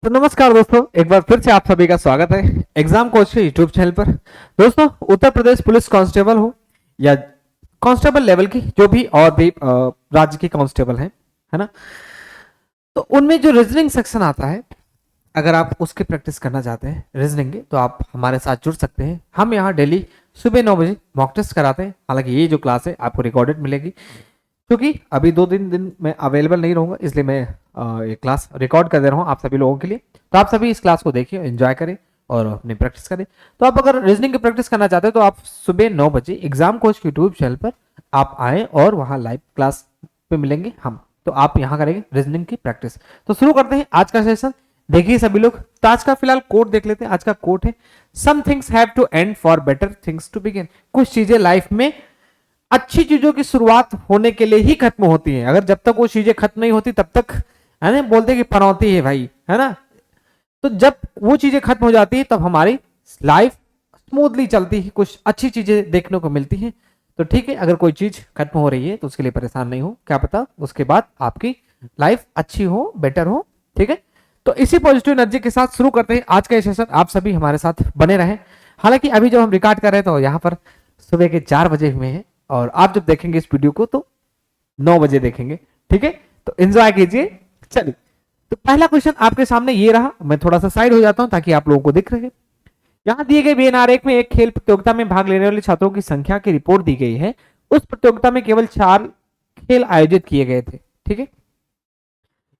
तो नमस्कार दोस्तों, एक बार फिर से आप सभी का स्वागत है एग्जाम कोच के यूट्यूब चैनल पर। दोस्तों, उत्तर प्रदेश पुलिस कांस्टेबल हो या कांस्टेबल लेवल की जो भी और भी राज्य की कांस्टेबल है ना, तो उनमें जो रीजनिंग सेक्शन आता है, अगर आप उसकी प्रैक्टिस करना चाहते हैं रीजनिंग की, तो आप हमारे साथ जुड़ सकते हैं। हम यहाँ डेली सुबह 9 बजे मॉक टेस्ट कराते हैं। हालांकि ये जो क्लास है आपको रिकॉर्डेड मिलेगी, क्योंकि अभी 2 दिन मैं अवेलेबल नहीं रहूंगा, इसलिए मैं ये क्लास रिकॉर्ड कर दे रहा हूँ आप सभी लोगों के लिए। तो आप सभी इस क्लास को देखिए, एंजॉय करें और अपनी प्रैक्टिस करें। तो आप अगर रीजनिंग की प्रैक्टिस करना चाहते हैं तो आप सुबह 9 बजे एग्जाम कोच के यूट्यूब चैनल पर आप आए और वहाँ लाइव क्लास पे मिलेंगे हम। तो आप यहाँ करेंगे रीजनिंग की प्रैक्टिस। तो शुरू करते हैं आज का सेशन। देखिए सभी लोग, तो आज का फिलहाल कोट देख लेते हैं। आज का कोट है, some things have to end for better things to begin. कुछ चीजें लाइफ में अच्छी चीजों की शुरुआत होने के लिए ही खत्म होती है। अगर जब तक वो चीजें खत्म नहीं होती तब तक, है ना, बोलते कि पनौती है भाई, है ना। तो जब वो चीजें खत्म हो जाती है तब हमारी लाइफ स्मूथली चलती है, कुछ अच्छी चीजें देखने को मिलती हैं। तो ठीक है, अगर कोई चीज खत्म हो रही है तो उसके लिए परेशान नहीं हो, क्या पता उसके बाद आपकी लाइफ अच्छी हो, बेटर हो। ठीक है, तो इसी पॉजिटिव एनर्जी के साथ शुरू करते हैं आज का ये सेशन। आप सभी हमारे साथ बने रहें। हालांकि अभी जब हम रिकॉर्ड कर रहे हैं तो यहाँ पर सुबह के 4 बजे हुए हैं, और आप जब देखेंगे इस वीडियो को तो 9 बजे देखेंगे। ठीक है, तो एंजॉय कीजिए। चलिए, तो पहला क्वेश्चन आपके सामने ये रहा। मैं थोड़ा सा साइड हो जाता हूं ताकि आप लोगों को दिख रहे। यहाँ दिए गए वेन आरेख में एक खेल प्रतियोगिता में भाग लेने वाले छात्रों की संख्या की रिपोर्ट दी गई है। उस प्रतियोगिता में केवल 4 खेल आयोजित किए गए थे। ठीक है,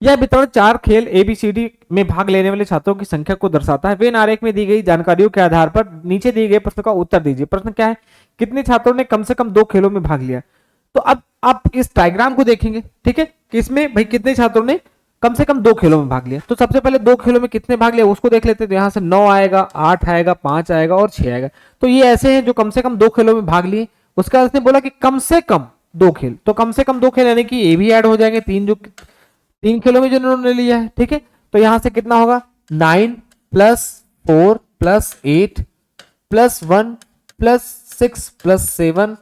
यह वितरण 4 खेल एबीसीडी में भाग लेने वाले छात्रों की संख्या को दर्शाता है। वेन आरेख में दी गई जानकारियों के आधार पर नीचे दिए गए प्रश्न का उत्तर दीजिए। प्रश्न क्या है, कितने छात्रों ने कम से कम 2 खेलों में भाग लिया। तो अब आप इस डायग्राम को देखेंगे, ठीक है, कि इसमें भाई कितने छात्रों ने कम से कम 2 खेलों में भाग लिया। तो सबसे पहले 2 खेलों में कितने भाग लिया उसको देख लेते हैं। तो यहाँ से 9 आएगा, 8 आएगा, 5 आएगा और 6 आएगा। तो ये ऐसे हैं जो कम से कम 2 खेलों में भाग लिए। उसका उसने बोला कि कम से कम 2 खेल, तो कम से कम 2 खेल यानी कि ये भी ऐड हो जाएंगे, 3 जो 3 खेलों में जो उन्होंने लिया है। ठीक है, तो यहां से कितना होगा, 9 plus 4 plus 8 plus 1 plus 6 plus 7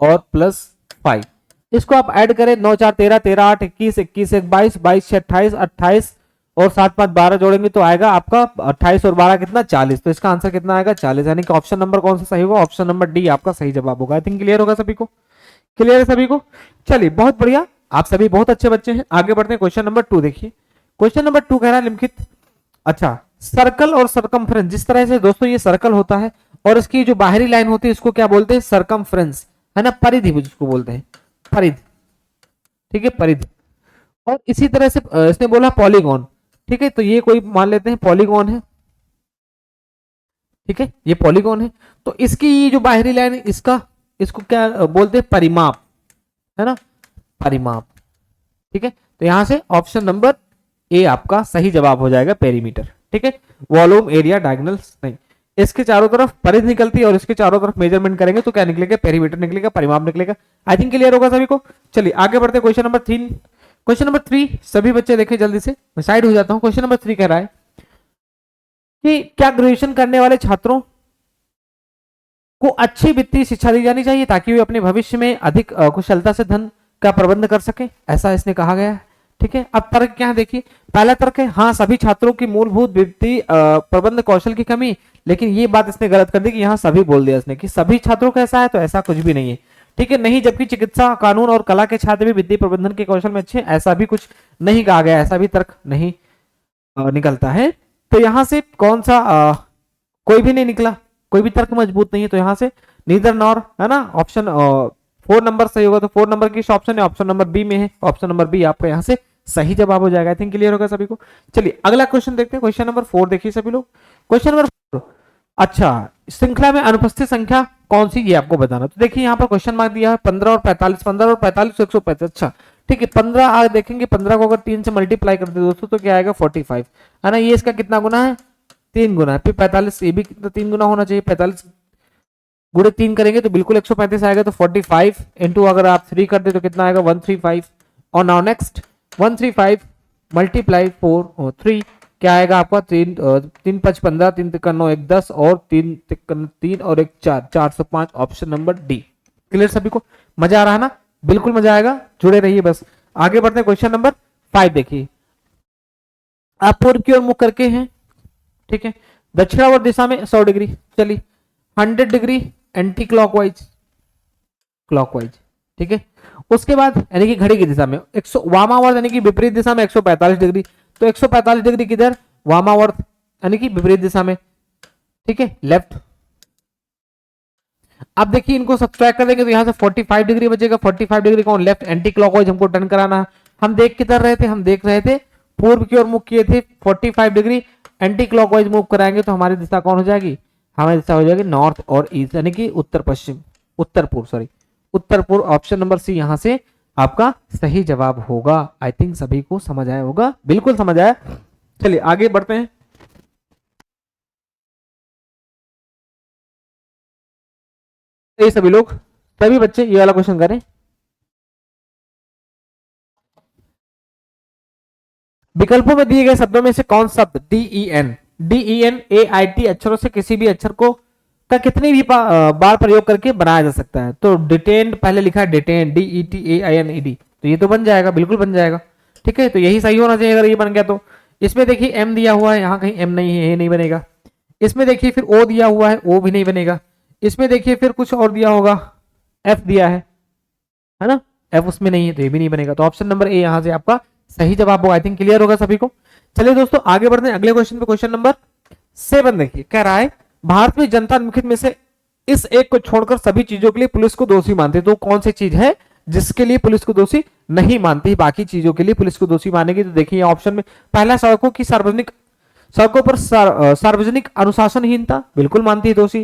और प्लस 5। इसको आप ऐड करें, 9 4 13, 13 8 21, 21 1 22, 22 6 28, 28 और 7 5 12 जोड़ेंगे तो आएगा आपका 28 और 12 कितना, 40। तो इसका आंसर कितना आएगा, 40। यानी कि ऑप्शन नंबर कौन सा सही होगा, ऑप्शन नंबर डी आपका सही जवाब होगा। आई थिंक क्लियर होगा सभी को, क्लियर है सभी को। चलिए, बहुत बढ़िया, आप सभी बहुत अच्छे बच्चे हैं। आगे बढ़ते हैं, क्वेश्चन नंबर 2 देखिए। क्वेश्चन नंबर 2 कह रहा है निम्नलिखित, अच्छा, सर्कल और सरकमफ्रेंस, जिस तरह से दोस्तों ये सर्कल होता है और इसकी जो बाहरी लाइन होती है इसको क्या बोलते हैं, सरकमफ्रेंस, है ना, परिधि जिसको बोलते हैं, परिधि। ठीक है, परिधि। और इसी तरह से इसने बोला पॉलीगॉन। ठीक है, तो ये कोई मान लेते हैं पॉलीगॉन है। ठीक है, ये पॉलीगॉन है। तो इसकी ये जो बाहरी लाइन है इसका, इसको क्या बोलते हैं, परिमाप, है ना, परिमाप। ठीक है, तो यहां से ऑप्शन नंबर ए आपका सही जवाब हो जाएगा, पेरीमीटर। ठीक है, वॉल्यूम एरिया डायगोनल्स नहीं, इसके चारों तरफ परिधि निकलती है और इसके चारों तरफ मेजरमेंट करेंगे तो क्या निकलेगा, पेरीमीटर निकलेगा, परिमाप निकलेगा। आई थिंक क्लियर होगा सभी को। चलिए आगे बढ़ते हैं, क्वेश्चन नंबर 3। क्वेश्चन नंबर 3 सभी बच्चे देखें जल्दी से, मैं साइड हो जाता हूं। क्वेश्चन नंबर 3 कह रहा है कि क्या ग्रेजुएशन करने वाले छात्रों को अच्छी वित्तीय शिक्षा दी जानी चाहिए ताकि वे अपने भविष्य में अधिक कुशलता से धन का प्रबंध कर सके, ऐसा इसने कहा गया है। ठीक है, अब तर्क क्या है देखिए। पहला तर्क है, हाँ सभी छात्रों की मूलभूत वित्तीय प्रबंध कौशल की कमी। लेकिन ये बात इसने गलत कर दी कि यहाँ सभी बोल दिया इसने कि सभी छात्रों का ऐसा है, तो ऐसा कुछ भी नहीं है। ठीक है, नहीं, जबकि चिकित्सा, कानून और कला के छात्र भी वित्तीय प्रबंधन के कौशल में अच्छे, ऐसा भी कुछ नहीं कहा गया, ऐसा भी तर्क नहीं निकलता है। तो यहाँ से कौन सा कोई भी नहीं निकला, कोई भी तर्क मजबूत नहीं है। तो यहाँ से नीदर नॉर, है ना, ऑप्शन 4 नंबर सही होगा। तो 4 नंबर की ऑप्शन है, ऑप्शन नंबर बी में है, ऑप्शन नंबर बी आपका यहाँ से सही जवाब हो जाएगा। आई थिंक क्लियर होगा सभी को। चलिए अगला क्वेश्चन देखते हैं, क्वेश्चन नंबर 4 देखिए सभी लोग। क्वेश्चन नंबर 4, अच्छा, श्रृंखला में अनुपस्थित संख्या कौन सी, ये आपको बताना। तो देखिए यहाँ पर क्वेश्चन मार्क दिया है 15 और 45, 15 और 45 135। अच्छा ठीक है, 15 आगे देखेंगे, 15 को अगर 3 से मल्टीप्लाई कर दे दोस्तों तो क्या आएगा, 45, है ना। ये इसका कितना गुना है, 3 गुना है। फिर 45, ये भी कितना 3 गुना होना चाहिए, 45 गुणे 3 करेंगे तो बिल्कुल 135 आएगा। तो 45 इंटू अगर आप 3 कर दे तो कितना आएगा, 135। और नाउ नेक्स्ट 135 मल्टीप्लाई 4 और 3 क्या आएगा आपका, 3 3 5 15, 3 तिक्का 9 1 10 और 3 तिक्का 3 और 1 4, 405, ऑप्शन नंबर डी। क्लियर सभी को, मजा आ रहा है ना, बिल्कुल मजा आएगा, जुड़े रहिए बस। आगे बढ़ते हैं, क्वेश्चन नंबर 5 देखिए। आप पूर्व की ओर मुख करके हैं, ठीक है। दक्षिणावर्त दिशा में 100 डिग्री, चलिए 100 डिग्री एंटी क्लॉकवाइज, क्लॉकवाइज, ठीक है। उसके बाद यानी कि घड़ी की दिशा में 100 वामावर्त यानी कि विपरीत दिशा में 145 डिग्री, तो 145 डिग्री किधर, वामावर्त यानी कि विपरीत दिशा में, ठीक है, लेफ्ट। अब देखिए इनको सब्ट्रैक्ट कर देंगे तो यहां से 45 डिग्री बचेगा, 45 डिग्री कौन, लेफ्ट एंटी क्लॉकवाइज हमको टर्न कराना है। हम देख किधर रहे थे, हम देख रहे थे पूर्व की ओर मुख किए थे, 45 डिग्री एंटी क्लॉकवाइज मूव कराएंगे तो हमारी दिशा कौन हो जाएगी, हमारी दिशा हो जाएगी नॉर्थ और ईस्ट यानी कि उत्तर पश्चिम, उत्तर पूर्व, सॉरी उत्तर पूर्व। ऑप्शन नंबर सी यहां से आपका सही जवाब होगा। आई थिंक सभी को समझ आया होगा, बिल्कुल समझ आया। चलिए आगे बढ़ते हैं। ये सभी लोग, सभी बच्चे ये वाला क्वेश्चन करें। विकल्पों में दिए गए शब्दों में से कौन शब्द DEN अक्षरों से किसी भी अक्षर को का कितनी भी बार प्रयोग करके बनाया जा सकता है। तो डिटेन्ड पहले लिखा है, डिटेन DETAINED, तो ये तो बन जाएगा, बिल्कुल बन जाएगा, ठीक है। तो यही सही होना चाहिए अगर ये बन गया तो। इसमें देखिए एम दिया हुआ है, यहाँ कहीं एम नहीं है, ये नहीं बनेगा। इसमें देखिए फिर ओ दिया हुआ है, ओ भी नहीं बनेगा। इसमें देखिए फिर कुछ और दिया होगा, एफ दिया है ना, एफ उसमें नहीं है तो ये भी नहीं बनेगा। तो ऑप्शन नंबर ए यहाँ से आपका सही जवाब होगा। आई थिंक क्लियर होगा सभी को। चलिए दोस्तों आगे बढ़ते हैं अगले क्वेश्चन पे। क्वेश्चन नंबर 7 देखिए, कह रहा है भारत में जनता निम्नलिखित में से इस एक को छोड़कर सभी चीजों के लिए पुलिस को दोषी मानती है। तो कौन सी चीज है जिसके लिए पुलिस को दोषी नहीं मानती, बाकी चीजों के लिए पुलिस को दोषी मानेगी। तो देखिए ऑप्शन में पहला, सड़कों की सार्वजनिक, सड़कों पर सार्वजनिक अनुशासनहीनता, बिल्कुल मानती है दोषी।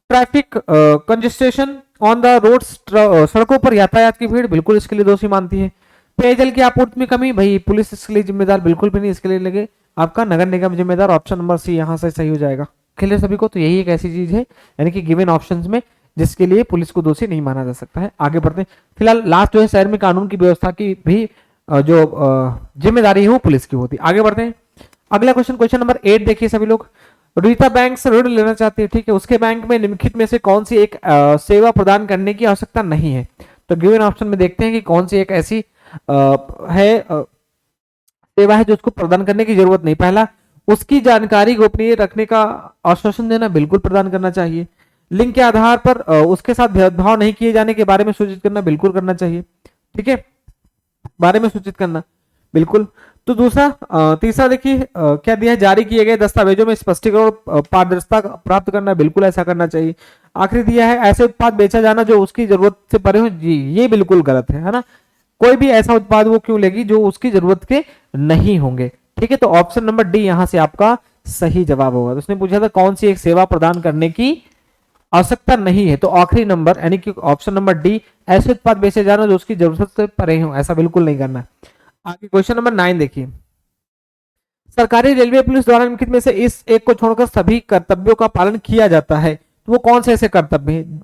ट्रैफिक कंजेस्टेशन ऑन द रोड, सड़कों पर यातायात की भीड़, बिल्कुल इसके लिए दोषी मानती है। पेयजल की आपूर्ति में कमी, भाई पुलिस इसके लिए जिम्मेदार बिल्कुल भी नहीं, इसके लिए लगे आपका नगर निगम जिम्मेदार। ऑप्शन नंबर सी यहां से सही हो जाएगा। क्लियर सभी को। तो यही एक ऐसी चीज है यानी कि गिवन ऑप्शंस में जिसके लिए पुलिस को दोषी नहीं माना जा सकता है। आगे बढ़ते हैं। फिलहाल लास्ट जो है शहर में कानून की व्यवस्था की भी जो जिम्मेदारी है वो पुलिस की होती है। आगे बढ़ते हैं अगला क्वेश्चन, क्वेश्चन नंबर 8 देखिए सभी लोग। रीता बैंक से ऋण लेना चाहती है, ठीक है। उसके बैंक में निम्नलिखित में से कौन सी एक सेवा प्रदान करने की आवश्यकता नहीं है। तो गिवन ऑप्शन में देखते हैं कि कौन सी एक ऐसी सेवा है जो उसको प्रदान करने की जरूरत नहीं। पहला, उसकी जानकारी गोपनीय रखने का आश्वासन देना, बिल्कुल प्रदान करना चाहिए। लिंग के आधार पर उसके साथ भेदभाव नहीं किए जाने के बारे में सूचित करना, बिल्कुल करना चाहिए, ठीक है, बारे में सूचित करना, बिल्कुल। तो दूसरा तीसरा देखिए क्या दिया है, जारी किए गए दस्तावेजों में स्पष्टीकरण और पारदर्शिता प्राप्त करना, बिल्कुल ऐसा करना चाहिए। आखिरी दिया है ऐसे उत्पाद बेचा जाना जो उसकी जरूरत से परे हो, जी ये बिल्कुल गलत है ना। कोई भी ऐसा उत्पाद वो क्यों लेगी जो उसकी जरूरत के नहीं होंगे, ठीक है। तो ऑप्शन नंबर डी यहां से आपका सही जवाब होगा। तो उसने पूछा था कौन सी एक सेवा प्रदान करने की आवश्यकता नहीं है, तो आखिरी नंबर यानी कि ऑप्शन नंबर डी, ऐसे उत्पाद बेचे जाना जो उसकी जरूरत से परे हो, ऐसा बिल्कुल नहीं करना। आगे क्वेश्चन नंबर 9 देखिए, सरकारी रेलवे पुलिस द्वारा निम्नलिखित में से इस एक को छोड़कर सभी कर्तव्यों का पालन किया जाता है। तो वो कौन से ऐसे कर्तव्य हैं,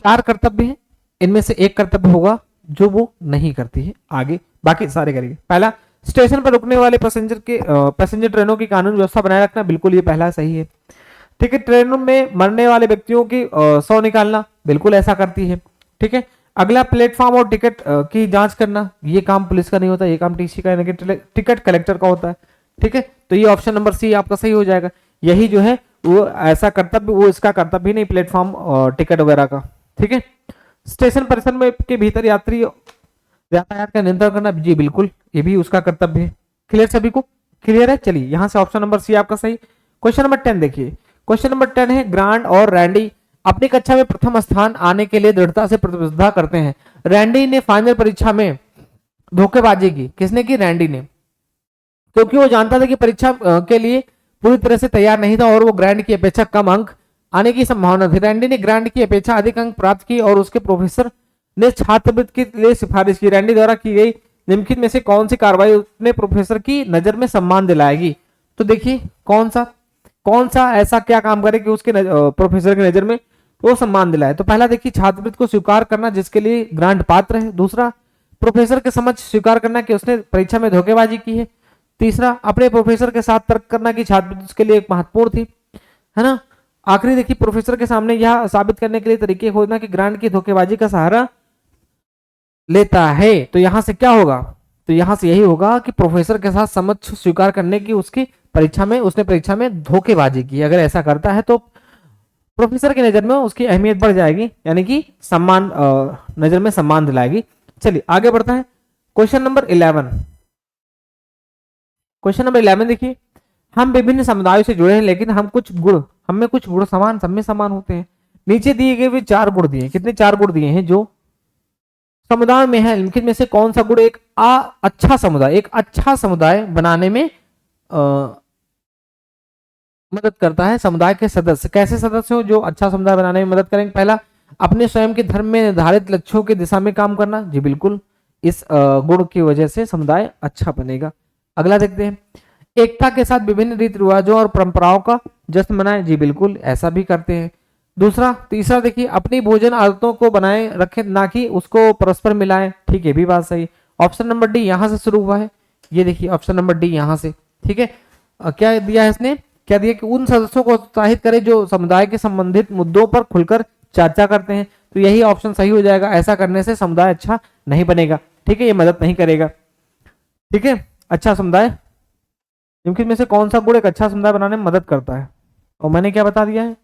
4 कर्तव्य हैं, इनमें से एक कर्तव्य होगा जो वो नहीं करती है, आगे बाकी सारे करेंगे। पहला, स्टेशन पर रुकने वाले पैसेंजर ट्रेनों की कानून व्यवस्था बनाए रखना, बिल्कुल ये पहला सही है, ठीक है। ट्रेनों में मरने वाले व्यक्तियों की शव निकालना, बिल्कुल ऐसा करती है, ठीक है। अगला, प्लेटफॉर्म और टिकट की जांच करना, ये काम पुलिस का नहीं होता, ये काम टीसी का यानी कि टिकट कलेक्टर का होता है, ठीक है। तो ये ऑप्शन नंबर सी आपका सही हो जाएगा। यही जो है वो ऐसा कर्तव्य, वो इसका कर्तव्य ही नहीं प्लेटफॉर्म और टिकट वगैरह का, ठीक है। स्टेशन परिसर में के भीतर यात्री यातायात का नियंत्रण करना, जी बिल्कुल ये भी उसका कर्तव्य है। क्लियर सभी को, क्लियर है। चलिए यहां से ऑप्शन नंबर सी आपका सही। क्वेश्चन नंबर 10 देखिए, क्वेश्चन नंबर 10 है, ग्रांड और रैंडी अपनी कक्षा में प्रथम स्थान आने के लिए दृढ़ता से प्रतिस्पर्धा करते हैं। रैंडी ने फाइनल परीक्षा में धोखेबाजी की, किसने की, रैंडी ने, क्योंकि वो जानता था कि परीक्षा के लिए पूरी तरह से तैयार नहीं था और वो ग्रांड की अपेक्षा कम अंक आने की संभावना थी। रैंडी ने ग्रांड की अपेक्षा अधिक अंक प्राप्त की और उसके प्रोफेसर ने छात्रवृत्ति के लिए सिफारिश की। रैंडी द्वारा की गई निम्नलिखित में से कौन सी कार्रवाई उसने प्रोफेसर की नजर में सम्मान दिलाएगी। तो देखिए कौन सा ऐसा क्या काम करे कि उसके प्रोफेसर की नजर में वो सम्मान दिलाए। तो पहला देखिए, छात्रवृत्ति को स्वीकार करना जिसके लिए ग्रांट पात्र है। दूसरा, प्रोफेसर के समक्ष स्वीकार करना कि उसने परीक्षा में धोखेबाजी की है। तीसरा, अपने प्रोफेसर के साथ तर्क करना कि छात्रवृत्ति उसके लिए एक महत्वपूर्ण थी, है ना। आखिरी देखिए, प्रोफेसर के सामने यह साबित करने के लिए तरीके खोजना कि ग्रांट की धोखेबाजी का सहारा लेता है। तो यहां से क्या होगा, तो तो यहां से यही होगा कि प्रोफेसर के साथ समझ स्वीकार करने की उसने परीक्षा में धोखेबाजी की। अगर ऐसा करता है तो प्रोफेसर की नजर में उसकी अहमियत बढ़ जाएगी, यानी कि सम्मान नजर में सम्मान दिलाएगी। चलिए आगे बढ़ता है। Question number 11। क्वेश्चन नंबर 11 देखिए, हम विभिन्न समुदायों से जुड़े हैं लेकिन हम में कुछ गुण समान, सब में समान होते हैं। नीचे दिए गए हुए 4 गुण दिए, कितने 4 गुण दिए हैं जो समुदाय में है, इनके में से कौन सा गुण एक अच्छा समुदाय बनाने में मदद करता है। समुदाय के सदस्य कैसे सदस्य हो जो अच्छा समुदाय बनाने में मदद करेंगे? पहला, अपने स्वयं के धर्म में निर्धारित लक्ष्यों की दिशा में काम करना। जी बिल्कुल, इस गुण की वजह से समुदाय अच्छा बनेगा। अगला देखते हैं, एकता के साथ विभिन्न रीति रिवाजों और परंपराओं का जश्न मनाएं। जी बिल्कुल, ऐसा भी करते हैं। तीसरा देखिए, अपनी भोजन आदतों को बनाए रखें, ना कि उसको परस्पर मिलाएं। ठीक है, भी बात सही। ऑप्शन नंबर डी यहां से शुरू हुआ है, ये देखिए ऑप्शन नंबर डी यहां से। ठीक है, क्या दिया है इसने? क्या दिया कि उन सदस्यों को उत्साहित करें जो समुदाय के संबंधित मुद्दों पर खुलकर चर्चा करते हैं। तो यही ऑप्शन सही हो जाएगा। ऐसा करने से समुदाय अच्छा नहीं बनेगा। ठीक है, ये मदद नहीं करेगा। ठीक है, अच्छा समुदाय, निम्नलिखित में से कौन सा गुण एक अच्छा समुदाय बनाने में मदद करता है? और मैंने क्या बता दिया है,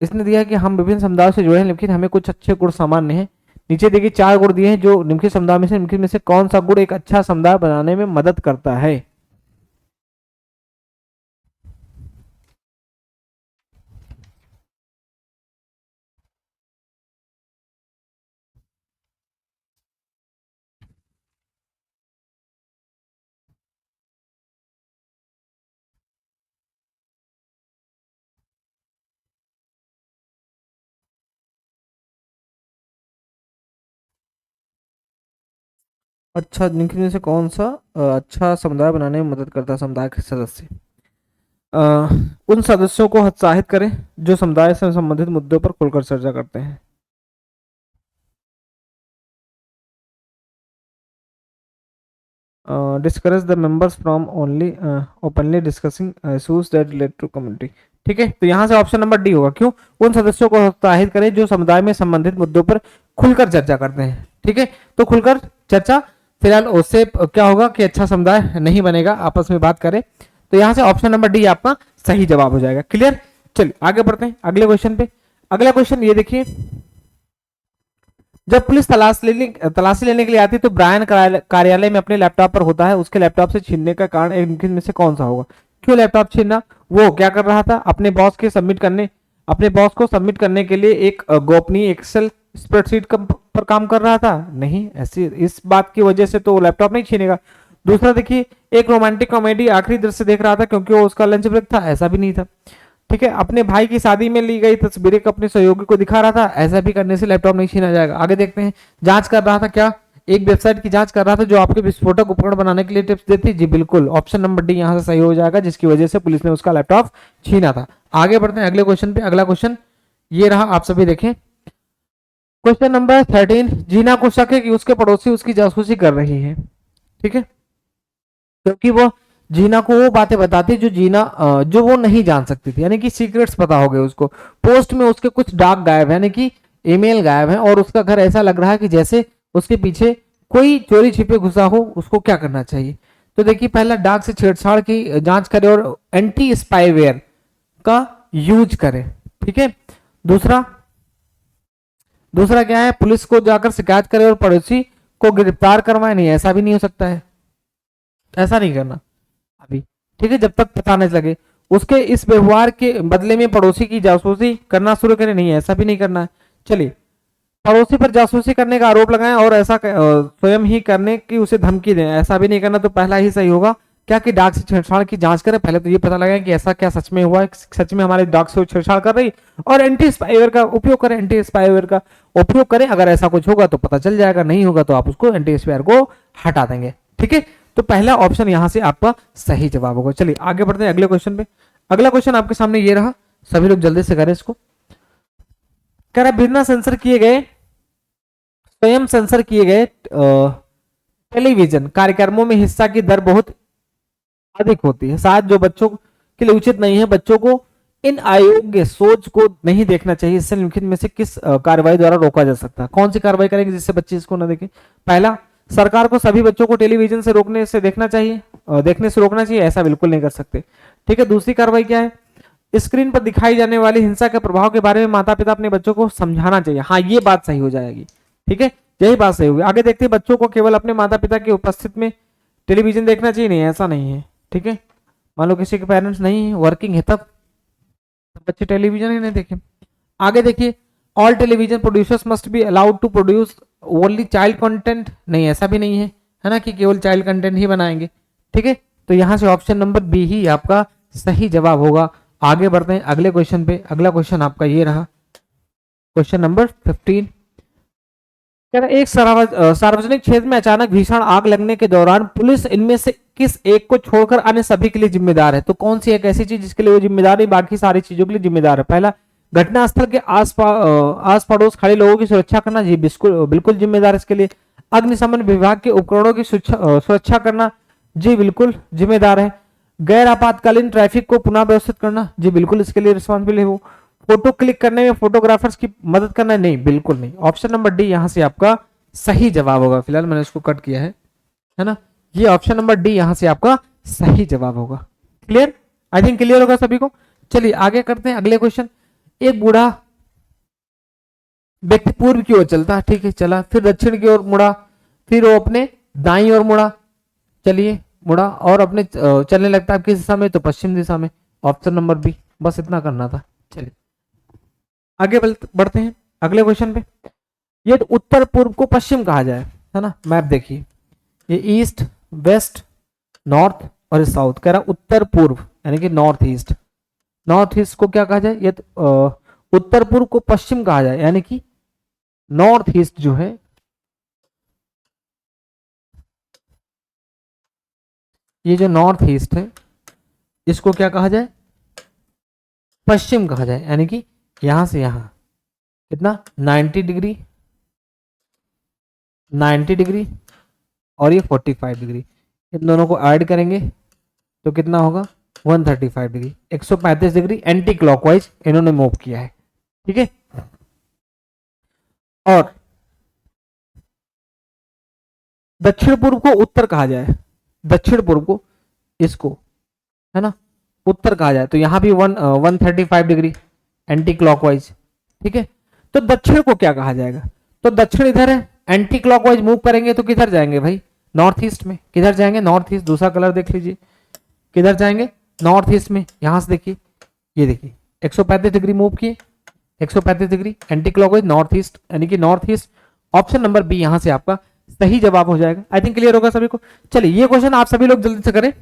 इसने दिया है कि हम विभिन्न समुदायों से जुड़े हैं लेकिन हमें कुछ अच्छे गुण सामान्य हैं। नीचे देखिए 4 गुण दिए हैं जो निम्नलिखित समुदाय में से निम्नलिखित में से कौन सा गुण एक अच्छा समुदाय बनाने में मदद करता है? अच्छा, निम्नलिखित में से कौन सा अच्छा समुदाय बनाने में मदद करता है? समुदाय के सदस्य अ, उन सदस्यों को उत्साहित करें जो समुदाय से संबंधित मुद्दों पर खुलकर चर्चा करते हैं। Discourage the members from only openly discussing issues that relate to community. ठीक है, तो यहां से ऑप्शन नंबर डी होगा। क्यों? उन सदस्यों को उत्साहित करें जो समुदाय में संबंधित मुद्दों पर खुलकर चर्चा करते हैं। ठीक है, तो खुलकर चर्चा, फिलहाल उससे क्या होगा कि अच्छा समुदाय नहीं बनेगा, आपस में बात करें। तो यहां से ऑप्शन नंबर डी आपका सही जवाब हो जाएगा। क्लियर? चलिए आगे बढ़ते हैं अगले क्वेश्चन पे। अगला क्वेश्चन ये देखिए, जब पुलिस तलाशी लेने के लिए आती है तो ब्रायन कार्यालय में अपने लैपटॉप पर होता है, उसके लैपटॉप से छीनने का कारण इनमें से कौन सा होगा? क्यों लैपटॉप छीनना? वो क्या कर रहा था, अपने बॉस को सबमिट करने के लिए एक गोपनीय एक्सेल स्प्रेडशीट पर काम कर रहा था? नहीं, ऐसी इस बात की वजह से तो लैपटॉप नहीं छीनेगा। दूसरा देखिए, एक रोमांटिक कॉमेडी आखिरी दृश्य देख रहा था क्योंकि वो उसका लंच ब्रेक था? ऐसा भी नहीं था। ठीक है, अपने भाई की शादी में ली गई तस्वीरें को अपने सहयोगी को दिखा रहा था? ऐसा भी करने से लैपटॉप नहीं छीना जाएगा। आगे देखते हैं, जांच कर रहा था क्या? एक वेबसाइट की जांच कर रहा था जो आपके विस्फोटक उपकरण बनाने के लिए टिप्स देती है? जी बिल्कुल, ऑप्शन नंबर डी यहां से सही हो जाएगा, जिसकी वजह से पुलिस ने उसका लैपटॉप छीना था। आगे बढ़ते हैं अगले क्वेश्चन पे। अगला क्वेश्चन ये रहा, आप सभी देखें क्वेश्चन नंबर 13। जीना को शक है कि उसके पड़ोसी उसकी जासूसी कर रही है। ठीक है, क्योंकि वो जीना को वो बातें बताती जो वो नहीं जान सकती थी, यानी कि सीक्रेट्स पता हो गए उसको। पोस्ट में उसके कुछ डाक गायब है, यानी कि ईमेल गायब है, और उसका घर ऐसा लग रहा है कि जैसे उसके पीछे कोई चोरी छिपे घुसा हो। उसको क्या करना चाहिए? तो देखिए, पहला डाक से छेड़छाड़ की जांच करे और एंटी स्पाईवेयर का यूज करे। ठीक है, दूसरा दूसरा क्या है, पुलिस को जाकर शिकायत करे और पड़ोसी को गिरफ्तार करवाए? नहीं, ऐसा भी नहीं हो सकता है, ऐसा नहीं करना अभी। ठीक है, जब तक पता नहीं लगे। उसके इस व्यवहार के बदले में पड़ोसी की जासूसी करना शुरू करें? नहीं, ऐसा भी नहीं करना है। चलिए, पड़ोसी पर जासूसी करने का आरोप लगाएं और ऐसा स्वयं ही करने की उसे धमकी दें? ऐसा भी नहीं करना। तो पहला ही सही होगा। क्या कि डाक से छेड़छाड़ की जांच करें, पहले तो ये पता लगाएं कि ऐसा क्या सच में हुआ है, सच में हमारे डाक से छेड़छाड़ कर रही, और एंटी स्पाईवेयर का उपयोग करें। एंटी स्पाईवेयर का उपयोग करें, अगर ऐसा कुछ होगा तो पता चल जाएगा, नहीं होगा तो आप उसको एंटी स्पाईवेयर को हटा देंगे। ठीक है, तो पहला ऑप्शन यहां से आपका सही जवाब होगा। चलिए आगे बढ़ते हैं अगले क्वेश्चन पे। अगला क्वेश्चन आपके सामने ये रहा, सभी लोग जल्दी से करें इसको। कह रहा, बिना सेंसर किए गए स्वयं सेंसर किए गए टेलीविजन कार्यक्रमों में हिस्सा की दर बहुत अधिक होती है, शायद जो बच्चों के लिए उचित नहीं है। बच्चों को इन अयोग्य सोच को नहीं देखना चाहिए, इससे निम्नलिखित में से किस कार्रवाई द्वारा रोका जा सकता है? कौन सी कार्रवाई करेंगे जिससे बच्चे इसको ना देखें? पहला, सरकार को सभी बच्चों को टेलीविजन से रोकने से देखना चाहिए, देखने से रोकना चाहिए, ऐसा बिल्कुल नहीं कर सकते। ठीक है, दूसरी कार्रवाई क्या है? स्क्रीन पर दिखाई जाने वाली हिंसा के प्रभाव के बारे में माता पिता अपने बच्चों को समझाना चाहिए। हाँ, ये बात सही हो जाएगी। ठीक है, यही बात सही होगी। आगे देखते हैं, बच्चों को केवल अपने माता पिता की उपस्थिति में टेलीविजन देखना चाहिए? नहीं, ऐसा नहीं है। ठीक है, मान लो किसी के पेरेंट्स नहीं है, वर्किंग है, तब बच्चे टेलीविजन ही नहीं देखें। आगे देखिए, all television producers must be allowed to produce only child content? नहीं, ऐसा भी नहीं है, है ना, कि केवल चाइल्ड कंटेंट ही बनाएंगे। ठीक है, तो यहां से ऑप्शन नंबर बी ही आपका सही जवाब होगा। आगे बढ़ते हैं अगले क्वेश्चन पे। अगला क्वेश्चन आपका ये रहा, क्वेश्चन नंबर 15। कह रहा है, एक सार्वजनिक क्षेत्र में अचानक भीषण आग लगने के दौरान पुलिस इनमें से किस एक को छोड़कर अन्य सभी के लिए जिम्मेदार है? तो कौन सी एक ऐसी चीज जिसके लिए वो जिम्मेदार नहीं, बाकी सारी चीजों के लिए जिम्मेदार है? पहला, घटनास्थल के आस पड़ोस खड़े लोगों की सुरक्षा करना, जी बिल्कुल बिल्कुल जिम्मेदार इसके लिए। अग्निशमन विभाग के उपकरणों की सुरक्षा करना, जी बिल्कुल जिम्मेदार है। गैर आपातकालीन ट्रैफिक को पुनः व्यवस्थित करना, जी बिल्कुल इसके लिए रिस्पॉन्सिबल है वो। फोटो क्लिक करने में फोटोग्राफर्स की मदद करना, नहीं बिल्कुल नहीं। ऑप्शन नंबर डी यहां से आपका सही जवाब होगा। फिलहाल मैंने इसको कट किया है ना, ये ऑप्शन नंबर डी यहां से आपका सही जवाब होगा। क्लियर? आई थिंक क्लियर होगा सभी को। चलिए आगे करते हैं अगले क्वेश्चन। एक बूढ़ा व्यक्ति पूर्व की ओर चलता, ठीक है, चला, फिर दक्षिण की ओर मुड़ा, फिर वो अपने दाई ओर मुड़ा, चलिए मुड़ा, और अपने चलने लगता है किस दिशा में? तो पश्चिम दिशा में। ऑप्शन नंबर बी, बस इतना करना था। चलिए आगे बढ़ते हैं अगले क्वेश्चन पे। ये उत्तर पूर्व को पश्चिम कहा जाए, है ना, मैप देखिए, ये ईस्ट, वेस्ट, नॉर्थ और साउथ। कह रहा उत्तर पूर्व यानी कि नॉर्थ ईस्ट। नॉर्थ ईस्ट को क्या कहा जाए? ये उत्तर पूर्व को पश्चिम कहा जाए, यानी कि नॉर्थ ईस्ट जो है, ये जो नॉर्थ ईस्ट है इसको क्या कहा जाए? पश्चिम कहा जाए, यानी कि यहां से यहां कितना, 90 डिग्री, 90 डिग्री और ये 45 डिग्री, इन दोनों को ऐड करेंगे तो कितना होगा? 135 डिग्री, 135 डिग्री एंटी क्लॉकवाइज इन्होंने मूव किया है। ठीक है, और दक्षिण पूर्व को उत्तर कहा जाए, दक्षिण पूर्व को इसको, है ना, उत्तर कहा जाए, तो यहां भी 135 डिग्री एंटी क्लॉकवाइज। ठीक है, तो दक्षिण को क्या कहा जाएगा? तो दक्षिण इधर है, एंटी क्लॉकवाइज मूव करेंगे तो किधर जाएंगे भाई? नॉर्थ ईस्ट में। किधर जाएंगे? North east. दूसरा कलर देख लीजिए, किधर जाएंगे? नॉर्थ ईस्ट में। यहां से देखिए, ये देखिए 135 डिग्री मूव किए, 135 degree anticlockwise north east, यानी कि north east. Option number B यहां से आपका सही जवाब हो जाएगा। आई थिंक क्लियर होगा सभी को। चलिए ये क्वेश्चन आप सभी लोग जल्दी से करें।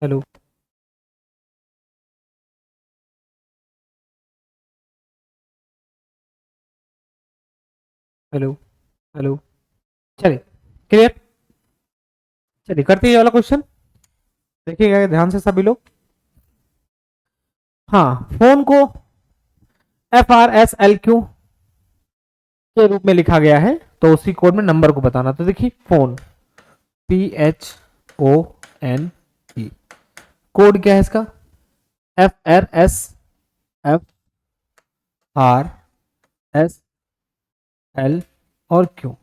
हेलो। Hello hello. चलिए क्लियर। चलिए करते हैं ये वाला क्वेश्चन, देखिएगा ध्यान से सभी लोग। हाँ, फोन को FRSLQ के रूप में लिखा गया है, तो उसी कोड में नंबर को बताना। तो देखिए फोन PHONE, कोड क्या है इसका FRSL और Q।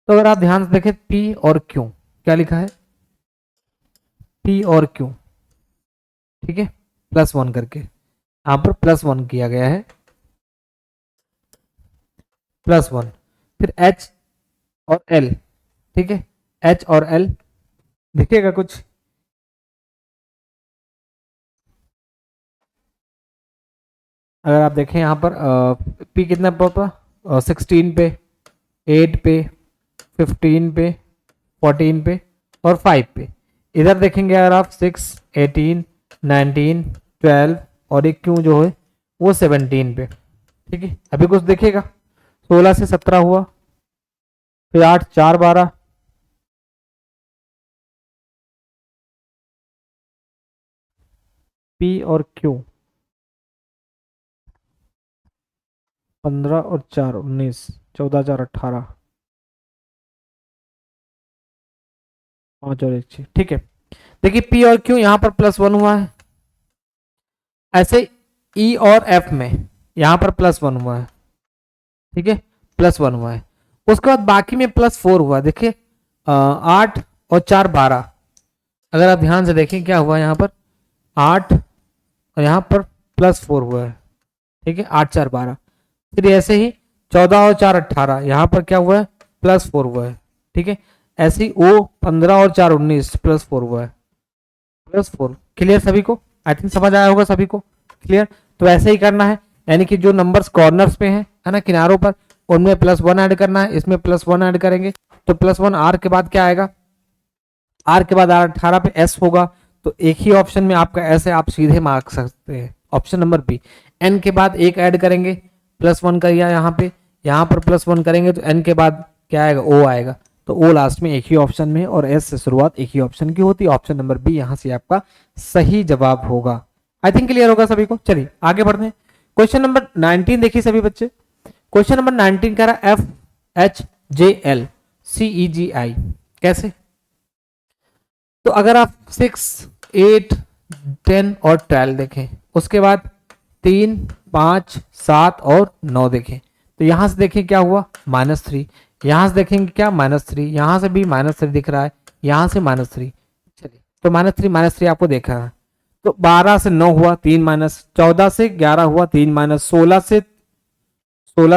तो अगर आप ध्यान से देखें P और Q क्या लिखा है, P और Q, ठीक है, +1 करके यहां पर +1 किया गया है, +1। फिर H और L, ठीक है, H और L दिखेगा कुछ, अगर आप देखें यहाँ पर P कितना पर 16 पे, 8 पे, 15 पे, 14 पे और 5 पे। इधर देखेंगे अगर आप 6, 18, 19, 12 और एक क्यों जो है वो 17 पे, ठीक है। अभी कुछ देखेगा 16 से 17 हुआ, फिर 8, 4, 12, P और Q 15 और 4 19, 14, 4, 18, 5 और 1 6, ठीक है। देखिए P और Q यहाँ पर +1 हुआ है, ऐसे E और F में यहाँ पर +1 हुआ है, ठीक है, +1 हुआ है। उसके बाद बाकी में +4 हुआ, देखिए 8 और 4 12। अगर आप ध्यान से देखें क्या हुआ यहाँ पर 8 और यहाँ पर +4 हुआ है, ठीक है, 8 4 12। फिर ऐसे ही 14 और 4 18, यहाँ पर क्या हुआ है +4 हुआ है, ठीक है। ऐसे ही O 15 और 4 19 +4 हुआ है, +4। क्लियर सभी को, आई थिंक समझ आया होगा सभी को, क्लियर। तो ऐसे ही करना है, यानी कि जो नंबर्स कॉर्नर्स पे हैं, है ना, किनारों पर, उनमें +1 ऐड करना है, इसमें +1 ऐड करेंगे तो +1 R के बाद क्या आएगा, R के बाद 18 पे S होगा, तो एक ही ऑप्शन में आपका S है, आप सीधे मार्क सकते हैं, ऑप्शन नंबर बी। N के बाद 1 ऐड करेंगे, +1 करिए यहाँ पर +1 करेंगे तो N के बाद क्या आएगा O आएगा, तो O लास्ट में एक ही ऑप्शन में, और S से शुरुआत एक ही ऑप्शन की होती है, ऑप्शन नंबर बी यहाँ से आपका सही जवाब होगा। आई थिंक क्लियर होगा सभी को। चलिए आगे बढ़ते हैं, क्वेश्चन नंबर 19 देखिए सभी बच्चे। क्वेश्चन नंबर 19 कह रहा है FHJLCEGI कैसे। तो अगर आप 6, 8, 10 और 12 देखें, उसके बाद 3, 5, 7 और 9 देखें, तो यहां से देखें क्या हुआ -3, यहां से देखेंगे क्या -3, यहां से भी -3 दिख रहा है, यहां से -3। चलिए तो -3 आपको देखा है, तो 12 से 9 हुआ 3 माइनस, 14 से 11 हुआ 3 माइनस, 16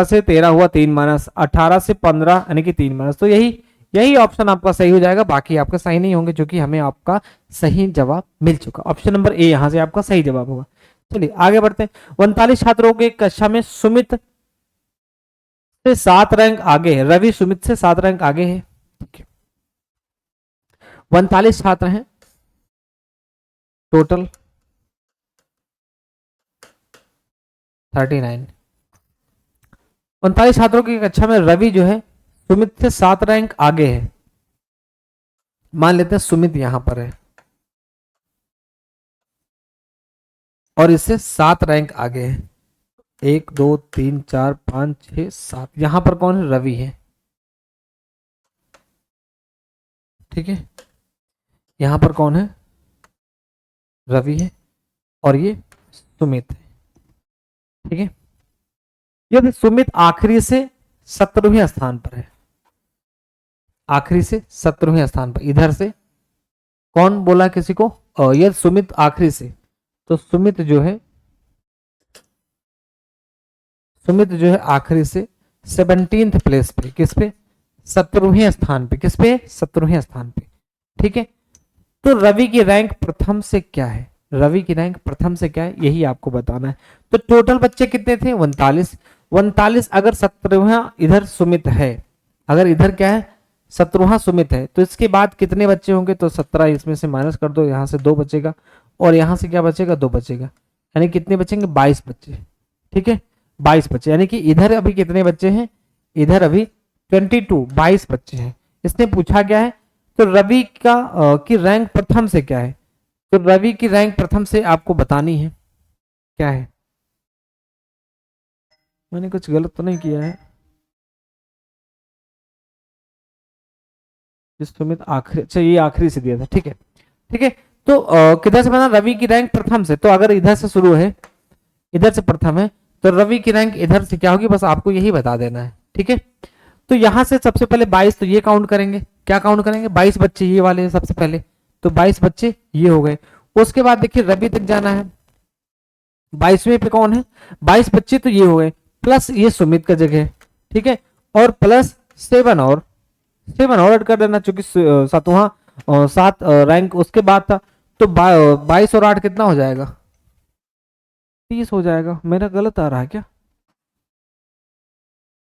से 13 हुआ 3 माइनस, 18 से 15 यानी कि 3 माइनस। तो यही ऑप्शन आपका सही हो जाएगा, बाकी आपका सही नहीं होंगे, जो कि हमें आपका सही जवाब मिल चुका। ऑप्शन नंबर ए यहां से आपका सही जवाब होगा। चलिए आगे बढ़ते हैं। 39 छात्रों के कक्षा में सुमित से 7 रैंक आगे है, रवि सुमित से 7 रैंक आगे है, ठीक है। 39 छात्र हैं टोटल, 39। 39 छात्रों की कक्षा में रवि जो है सुमित से 7 रैंक आगे है, मान लेते हैं सुमित यहां पर है और इससे 7 रैंक आगे है, 1 2 3 4 5 6 7। यहां पर कौन है, रवि है, ठीक है। यहां पर कौन है, रवि है, और ये सुमित है, ठीक है। यदि सुमित आखिरी से 17वें स्थान पर है, आखिरी से 17वें स्थान पर, इधर से कौन बोला किसी को, यदि सुमित आखिरी से, तो सुमित जो है आखिरी से 17th प्लेस पे, किस पे, 17वें स्थान पे, किस पे, 17वें स्थान पे, ठीक है। तो रवि की रैंक प्रथम से क्या है, रवि की रैंक प्रथम से क्या है, यही आपको बताना है। तो टोटल बच्चे कितने थे, 39। 39 अगर 17वां इधर सुमित है, अगर इधर क्या है 17वां सुमित है, तो इसके बाद कितने बच्चे होंगे, तो 17 इसमें से माइनस कर दो, यहां से 2 बचेगा, और यहां से क्या बचेगा, 2 बचेगा, यानी कितने बचेंगे, 22 बच्चे, ठीक है। 22 बच्चे, यानी कि इधर अभी कितने बच्चे हैं, इधर अभी 22 22 बच्चे हैं। इसने पूछा क्या है, तो रवि का की रैंक प्रथम से क्या है, तो रवि की रैंक प्रथम से आपको बतानी है क्या है। मैंने कुछ गलत तो नहीं किया है। सुमित आखिरी, अच्छा ये आखिरी से दिया था, ठीक है ठीक है। तो किधर से बना, रवि की रैंक प्रथम से, तो अगर इधर से शुरू है, इधर से प्रथम है, तो रवि की रैंक इधर से क्या होगी, बस आपको यही बता देना है, ठीक है। तो यहां से सबसे पहले 22, तो ये काउंट करेंगे, क्या काउंट करेंगे, 22 बच्चे ये वाले सबसे पहले, तो 22 बच्चे ये हो गए। उसके बाद देखिए रवि तक जाना है, 22वें पे कौन है, 22 बच्चे तो ये हो गए, प्लस ये सुमित का जगह, ठीक है, और प्लस 7 और ऐड कर देना, चूंकि सातवां 7 रैंक उसके बाद था, तो 22 और 8 कितना हो जाएगा, 30 हो जाएगा। मेरा गलत आ रहा है क्या,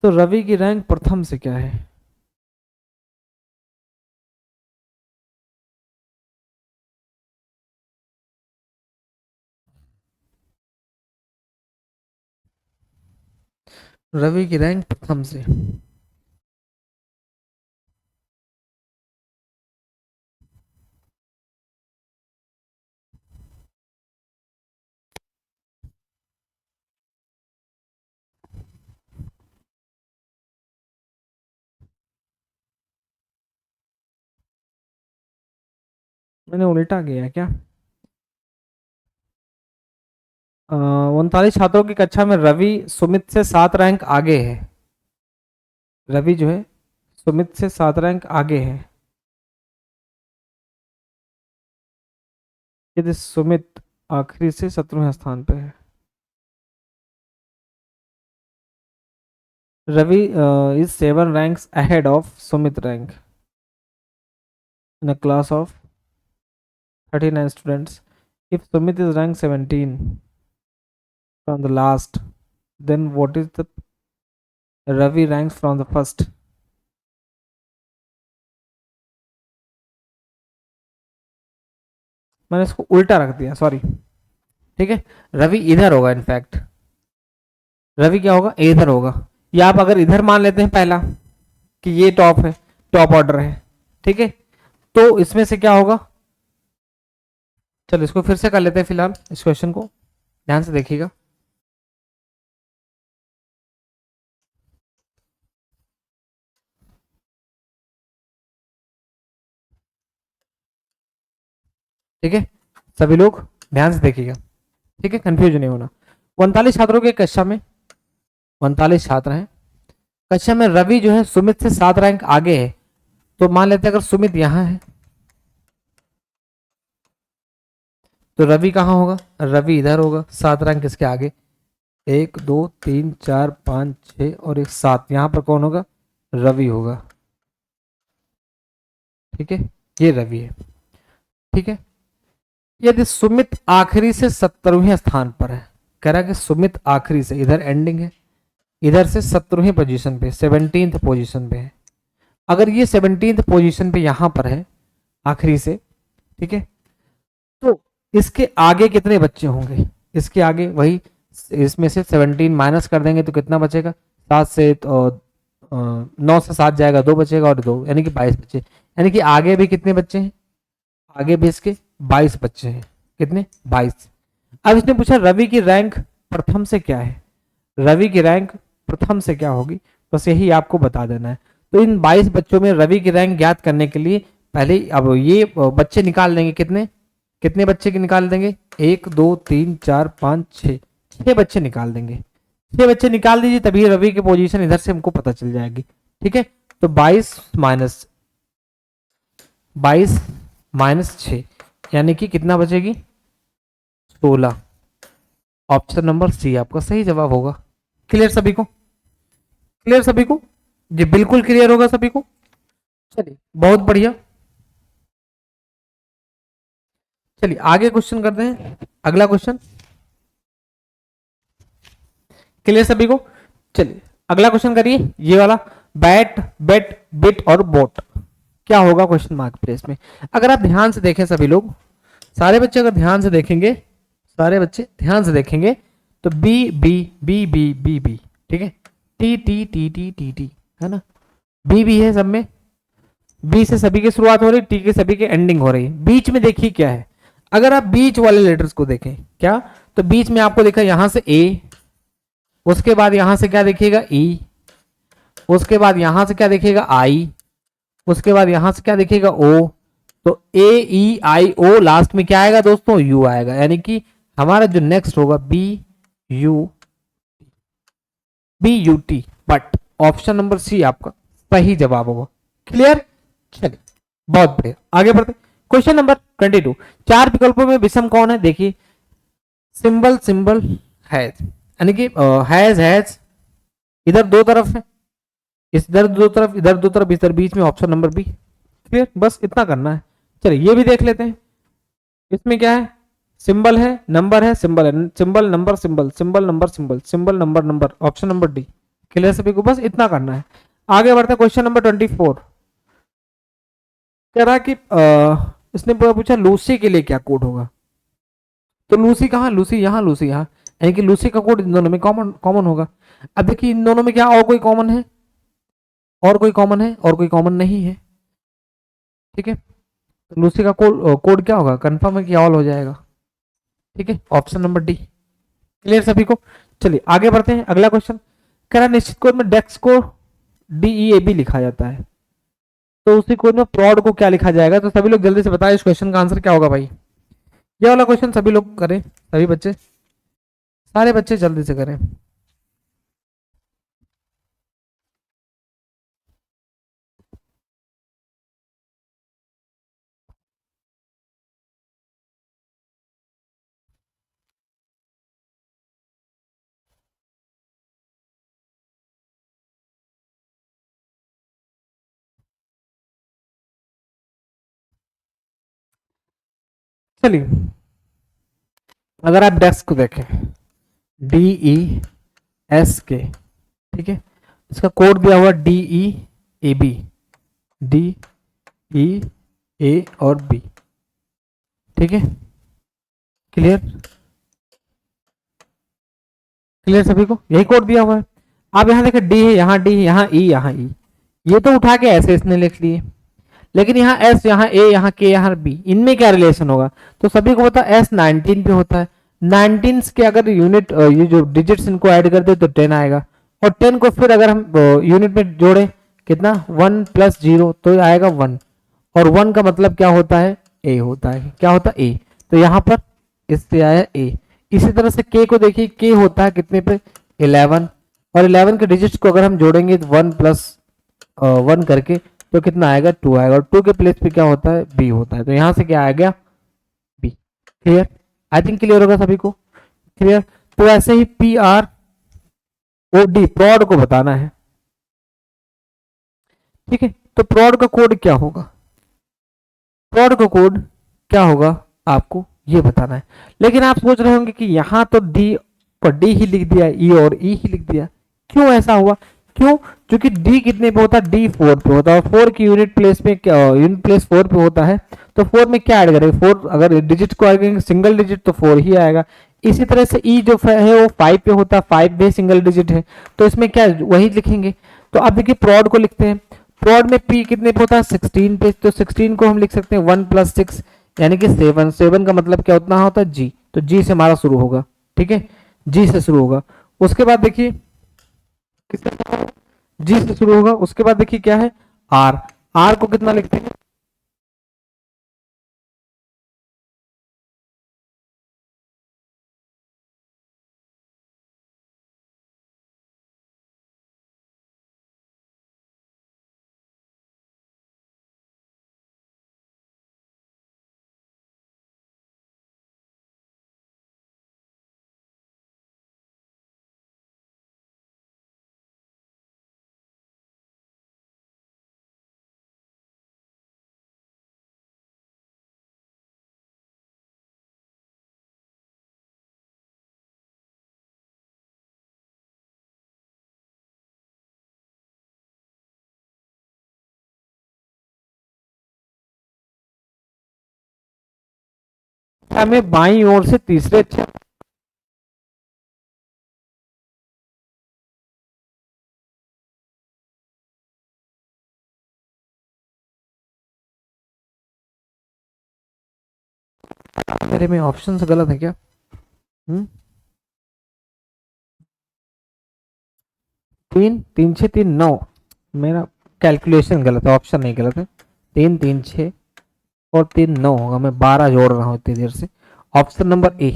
तो रवि की रैंक प्रथम से क्या है, रवि की रैंक प्रथम से, मैंने उल्टा किया क्या, 39 छात्रों की कक्षा में रवि सुमित से 7 रैंक आगे है, रवि जो है सुमित से 7 रैंक आगे है, यदि सुमित आखिरी से 17वें स्थान पे है, Ravi is 7 ranks ahead of Sumit rank in a class of 39 students. If Sumit is ranked 17 from the last, then what is the Ravi ranks from the first? मैंने इसको उल्टा रख दिया, सॉरी, ठीक है। रवि इधर होगा, इनफैक्ट रवि क्या होगा, इधर होगा, या आप अगर इधर मान लेते हैं पहला कि ये टॉप है, टॉप ऑर्डर है, ठीक है, तो इसमें से क्या होगा, चलो इसको फिर से कर लेते हैं, फिलहाल इस क्वेश्चन को ध्यान से देखिएगा। ठीक है, सभी लोग ध्यान से देखिएगा, ठीक है, कंफ्यूज नहीं होना। 39 छात्रों के कक्षा में 39 छात्र हैं, कक्षा में रवि जो है सुमित से 7 रैंक आगे है, तो मान लेते हैं अगर सुमित यहां है, तो रवि कहां होगा, रवि इधर होगा, 7 रैंक किसके आगे, 1 2 3 4 5 6 और एक 7, यहां पर कौन होगा, रवि होगा, ठीक है, ये रवि है, ठीक है। यदि सुमित आखिरी से 17वें स्थान पर है, कह रहा है कि सुमित आखिरी से, इधर एंडिंग है, इधर से 17वीं पोजीशन पे, 17th पोजीशन पे है, अगर ये 17th पोजीशन पे यहां पर है आखिरी से, ठीक है, तो इसके आगे कितने बच्चे होंगे, इसके आगे वही, इसमें से 17 माइनस कर देंगे तो कितना बचेगा, 7 से तो 9 से 7 जाएगा, 2 बचेगा और 2 यानी कि 22 बच्चे, यानी कि आगे भी कितने बच्चे हैं, आगे भी इसके 22 बच्चे हैं, कितने, 22। अब इसने पूछा रवि की रैंक प्रथम से क्या है, रवि की रैंक प्रथम से क्या होगी, बस यही आपको बता देना है। तो इन 22 बच्चों में रवि की रैंक ज्ञात करने के लिए पहले अब ये बच्चे निकाल देंगे, कितने कितने बच्चे की निकाल देंगे, 1 2 3 4 5 6, 6 बच्चे निकाल देंगे, 6 बच्चे निकाल दीजिए, तभी रवि की पोजीशन इधर से हमको पता चल जाएगी, ठीक है। तो 22 माइनस 6 यानी कि कितना बचेगी, 16। ऑप्शन नंबर सी आपका सही जवाब होगा। क्लियर सभी को, क्लियर सभी को, जी बिल्कुल क्लियर होगा सभी को। चलिए बहुत बढ़िया, चलिए आगे क्वेश्चन करते हैं, अगला क्वेश्चन, क्लियर सभी को। चलिए अगला क्वेश्चन करिए, ये वाला, बैट बेट बिट और बोट, क्या होगा क्वेश्चन मार्क प्लेस में। अगर आप ध्यान से देखें सभी लोग, सारे बच्चे अगर ध्यान से देखेंगे, सारे बच्चे ध्यान से देखेंगे, तो B B B B B B, ठीक है, T T T T T T, है ना, बी भी है सब में, बी से सभी की शुरुआत हो रही, टी के सभी की एंडिंग हो रही। बीच में देखिए क्या है, अगर आप बीच वाले लेटर्स को देखें क्या, तो बीच में आपको देखा यहां से ए, उसके बाद यहां से क्या देखिएगा ई, उसके बाद यहां से क्या देखिएगा आई, उसके बाद यहां से क्या देखिएगा ओ। तो ए ई आई ओ, लास्ट में क्या आएगा दोस्तों, यू आएगा। यानी कि हमारा जो नेक्स्ट होगा B U, B U T. But option number C आपका सही जवाब होगा। क्लियर, चलिए बहुत बढ़िया, आगे बढ़ते। क्वेश्चन नंबर 22, चार विकल्पों में विषम कौन है, देखिए सिंबल सिंबल हैज, यानी कि हैज इधर दो तरफ है, इधर दो तरफ, इधर दो तरफ, इधर बीच में, ऑप्शन नंबर बी। क्लियर, बस इतना करना है। चलिए ये भी देख लेते हैं, इसमें क्या है, सिंबल है, नंबर है, सिंबल है, symbol number symbol, symbol number symbol, symbol number number, option number D. Clear सभी को, बस इतना करना है। आगे बढ़ते हैं, क्वेश्चन नंबर 24, कह रहा कि इसने पूछा लूसी के लिए क्या कोड होगा। तो लूसी कहाँ, लूसी यहाँ, लूसी यहाँ, यानी कि लूसी का कोड इन दोनों में कॉमन कॉमन होगा। अब देखिए इन दोनों में क्या और कोई कॉमन है, और कोई कॉमन है, और कोई कॉमन नहीं है। ठीक है, तो लूसी का कोड कोड क्या होगा, कंफर्म है कि ऑल हो जाएगा। ठीक है, ऑप्शन नंबर डी। क्लियर सभी को, चलिए आगे बढ़ते हैं। अगला क्वेश्चन कह रहा निश्चित कोड में डेक्स को DEAB लिखा जाता है, तो उसी कोड में प्रॉड को क्या लिखा जाएगा। तो सभी लोग जल्दी से बताएं इस क्वेश्चन का आंसर क्या होगा भाई। ये वाला क्वेश्चन सभी लोग करें, सभी बच्चे, सारे बच्चे जल्दी से करें। चलिए अगर आप डेस्क को देखें, DESK, ठीक है, इसका कोड दिया हुआ DEAB, DEA और B। ठीक है, क्लियर, क्लियर सभी को, यही कोड दिया हुआ है। आप यहाँ देखें डी है, यहाँ डी, यहाँ ई, यहाँ ई, ये तो उठा के ऐसे इसने लिख लिए, लेकिन यहाँ एस, यहाँ ए, यहाँ के, यहाँ बी, इनमें क्या रिलेशन होगा। तो सभी को पता एस 19 पे होता है, 19 के अगर यूनिट ये जो डिजिट्स इनको ऐड कर दे तो 10 आएगा, और 10 को फिर अगर हम यूनिट में जोड़े कितना 1 + 0 तो आएगा 1, और 1 का मतलब क्या होता है, ए होता है, क्या होता है ए। तो यहाँ पर इससे आया ए। इसी तरह से के को देखिए, के होता है कितने पे 11, और 11 के डिजिट्स को अगर हम जोड़ेंगे 1 + 1 करके तो कितना आएगा 2 आएगा, और 2 के प्लेस पे क्या होता है बी होता है। तो यहां से क्या आ गया B. Clear, I think clear होगा सभी को। क्लियर, तो ऐसे ही PROD प्रॉड को बताना है। ठीक है, तो प्रॉड का कोड क्या होगा, प्रॉड का कोड क्या होगा आपको ये बताना है। लेकिन आप सोच रहे होंगे कि यहां तो डी पर डी ही लिख दिया, ई और ई ही लिख दिया, क्यों ऐसा हुआ, क्यों, क्योंकि डी कितने पे होता है, डी 4 पे होता है, और 4 की यूनिट प्लेस में यूनिट प्लेस 4 पे होता है। तो 4 में क्या ऐड करेंगे, 4 अगर डिजिट को ऐड करेंगे सिंगल डिजिट तो 4 ही आएगा। इसी तरह से ई जो है वो 5 पे होता है, 5 भी सिंगल डिजिट है, तो इसमें क्या वही लिखेंगे। तो अब देखिए प्रॉड को लिखते हैं, प्रॉड में पी कितने पे होता है 16 पे, तो 16 को हम लिख सकते हैं 1 + 6 यानी कि 7, 7 का मतलब क्या उतना होता है जी, तो जी से हमारा शुरू होगा। ठीक है, जी से शुरू होगा। उसके बाद देखिए किससे, जी से शुरू होगा। उसके बाद देखिए क्या है आर, आर को कितना लिखते हैं, हमें बाईं ओर से तीसरे अक्षर मेरे में ऑप्शन गलत है क्या? हम्म, 3 3 6 3 9, मेरा कैलकुलेशन गलत है, ऑप्शन नहीं गलत है। 3 3 6 और 3 9 होगा, मैं 12 जोड़ रहा हूँ इतनी देर से। Option number A.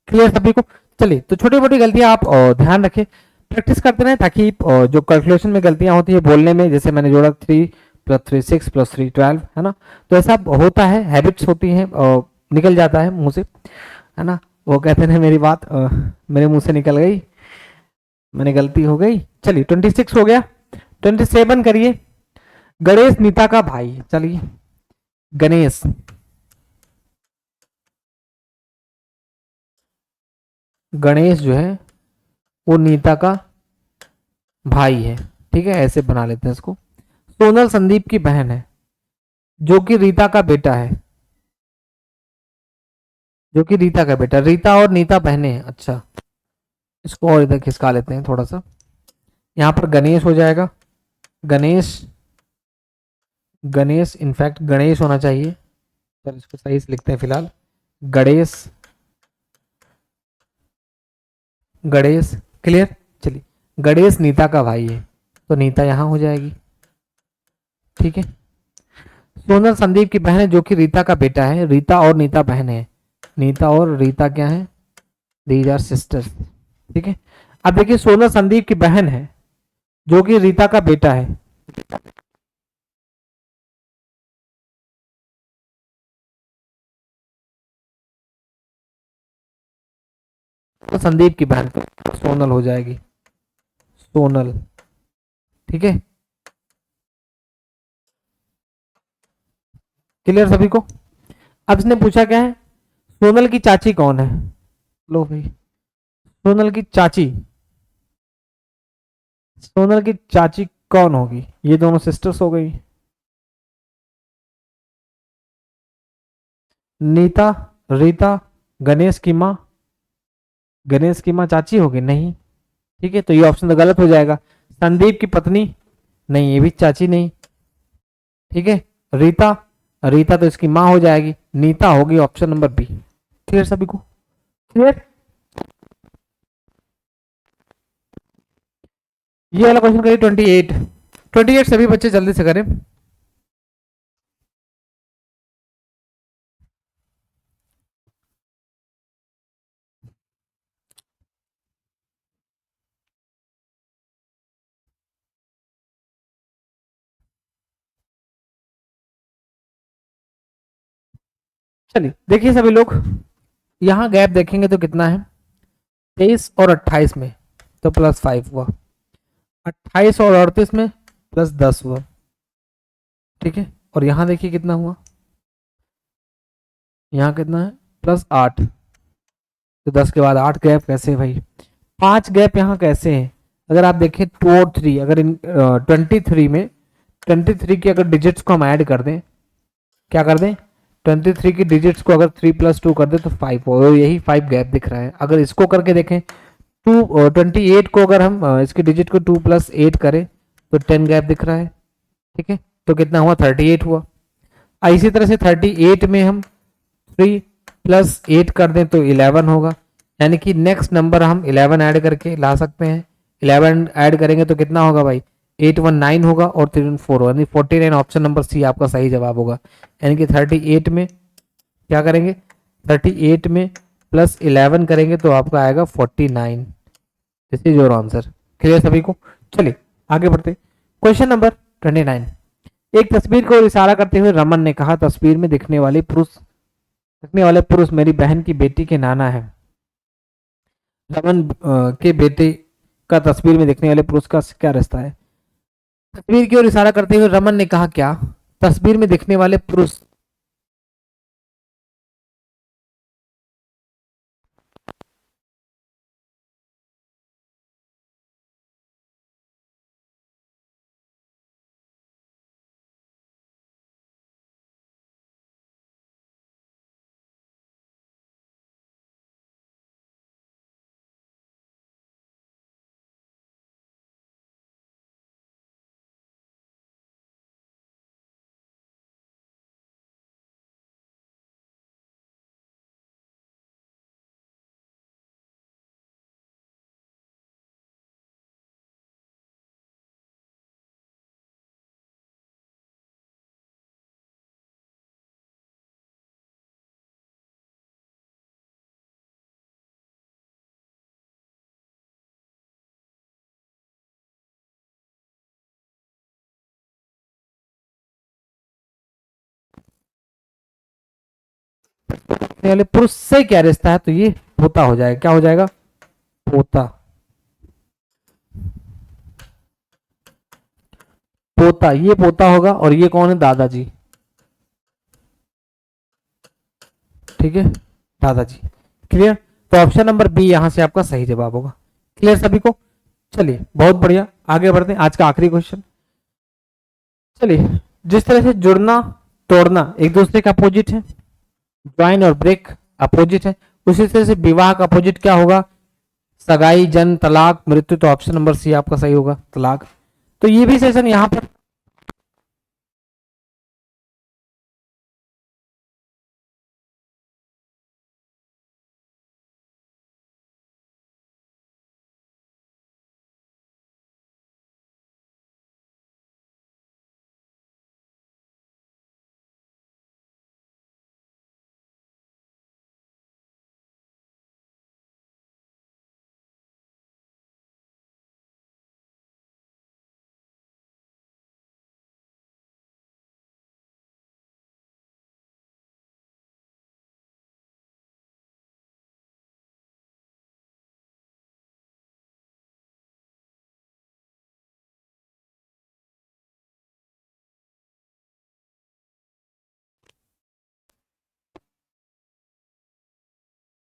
क्लियर सभी को? चलिए, तो छोटी मोटी गलतियां आप ध्यान रखें, प्रैक्टिस करते रहें, ताकि जो कैलकुलेशन में गलतियां होती है बोलने में, जैसे मैंने जोड़ा 3 + 3 6 + 3 12, है ना, तो ऐसा होता है, हैबिट्स होती हैं, निकल जाता है मुंह से, है ना। वो कहते हैं मेरी बात मेरे मुंह से निकल गई, मैंने गलती हो गई। चलिए 26 हो गया, 27 करिए। गणेश नीता का भाई, चलिए गणेश, गणेश जो है वो नीता का भाई है, ठीक है, ऐसे बना लेते हैं इसको। सोनल संदीप की बहन है, जो कि रीता का बेटा है, जो कि रीता का बेटा, रीता और नीता बहनें हैं। अच्छा, इसको और इधर खिसका लेते हैं थोड़ा सा, यहाँ पर गणेश हो जाएगा, गणेश, गणेश इनफैक्ट गणेश होना चाहिए, चल इसको सही से लिखते हैं फिलहाल, गणेश, गणेश। क्लियर? चलिए, गणेश नीता का भाई है, तो नीता यहाँ हो जाएगी, ठीक है। सोनल संदीप की बहन है, जो कि रीता का बेटा है, रीता और नीता बहन है, नीता और रीता क्या है, दीज आर सिस्टर्स, ठीक है। अब देखिए, सोनल संदीप की बहन है, जो कि रीता का बेटा है, तो संदीप की बहन तो सोनल हो जाएगी, सोनल, ठीक है। क्लियर सभी को? अब इसने पूछा क्या है, सोनल की चाची कौन है? लो भाई, सोनल की चाची, सोनल की चाची कौन होगी? ये दोनों सिस्टर्स हो गई, नीता, रीता, गणेश की माँ, गणेश की माँ चाची होगी नहीं, ठीक है, तो ये ऑप्शन तो गलत हो जाएगा। संदीप की पत्नी, नहीं, ये भी चाची नहीं, ठीक है। रीता, रीता तो इसकी माँ हो जाएगी, नीता होगी ऑप्शन नंबर बी। क्लियर सभी को? क्लियर? ये वाला क्वेश्चन करिए 28, 28 सभी बच्चे जल्दी से करें। चलिए देखिए सभी लोग, यहाँ गैप देखेंगे तो कितना है, 23 और 28 में, तो +5 हुआ, 28 और 38 में +10 हुआ, ठीक है। और यहाँ देखिए कितना हुआ, यहाँ कितना है, +8, तो 10 के बाद 8 गैप कैसे भाई, 5 गैप यहाँ कैसे हैं? अगर आप देखें 2 और 3, अगर इन 23 में, 23 की अगर डिजिट्स को हम ऐड कर दें, क्या कर दें, 23 की डिजिट्स को अगर 3 + 2 कर दे तो 5 हो, यही 5 गैप दिख रहा है। अगर इसको करके देखें, 28 को अगर हम इसकी डिजिट को 2 + 8 करें तो 10 गैप दिख रहा है, ठीक है, तो कितना हुआ, 38 हुआ। इसी तरह से 38 में हम 3 + 8 कर दें तो 11 होगा, यानी कि नेक्स्ट नंबर हम 11 ऐड करके ला सकते हैं। 11 ऐड करेंगे तो कितना होगा भाई, 819 होगा और 314 होगा, यानी 49, ऑप्शन नंबर सी आपका सही जवाब होगा। यानी कि 38 में क्या करेंगे, 38 में +11 करेंगे तो आपका आएगा 49, this is your answer. Clear सभी को? चलिए आगे बढ़ते, क्वेश्चन नंबर 29। एक तस्वीर को इशारा करते हुए रमन ने कहा, तस्वीर में दिखने वाले पुरुष मेरी बहन की बेटी के नाना है। रमन के बेटे का तस्वीर में दिखने वाले पुरुष का क्या रिश्ता है? तस्वीर की ओर इशारा करते हुए रमन ने कहा क्या, तस्वीर में दिखने वाले पुरुष रखने वाले पुरुष से क्या रिश्ता है, तो ये पोता हो जाएगा। क्या हो जाएगा? पोता। पोता, ये पोता होगा और ये कौन है? दादाजी। ठीक है, दादाजी। क्लियर? तो ऑप्शन नंबर बी यहां से आपका सही जवाब होगा। क्लियर सभी को? चलिए बहुत बढ़िया, आगे बढ़ते हैं। आज का आखिरी क्वेश्चन। चलिए, जिस तरह से जुड़ना तोड़ना एक दूसरे के अपोजिट है, ज्वाइन और ब्रेक अपोजिट है, उसी तरह से विवाह का अपोजिट क्या होगा? सगाई, जन्म, तलाक, मृत्यु। तो ऑप्शन नंबर सी आपका सही होगा, तलाक। तो ये भी सेशन यहाँ पर